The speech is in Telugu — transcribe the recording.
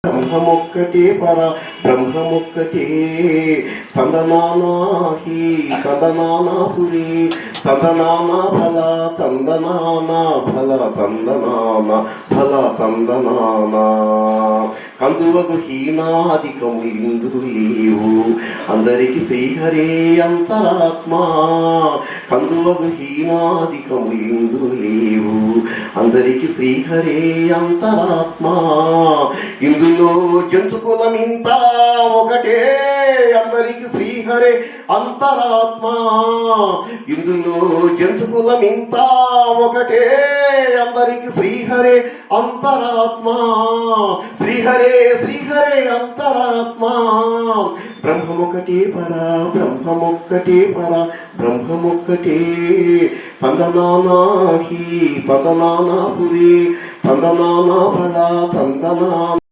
బ్రహ్మమొక్కటే పర బ్రహ్మమొక్కటే తందనానాహి తందనానాపురి తందనానా ఫల తందనానా ఫల తందనానా ఫల తందనానా కందువకు హీనాధికము ఇందుకు లేవు అందరికి శ్రీహరే అంతరాత్మా కందువకు హీనాధికము ఇందుకు లేవు అందరికి శ్రీహరే అంతరాత్మా ఇందులో జంతుకులమింత ఒకటే అందరికి శ్రీహరే అంతరాత్మా ఇందులో జంతుకులమింత ఒకటే అందరికి శ్రీహరే అంతరాత్మా శ్రీహరే శ్రీహరే అంతరాత్మా బ్రహ్మమొక్కటే పర బ్రహ్మమొక్కటే పర బ్రహ్మమొక్కటే తందనానాహి తందనానాపురి తందనానా ఫల తందనా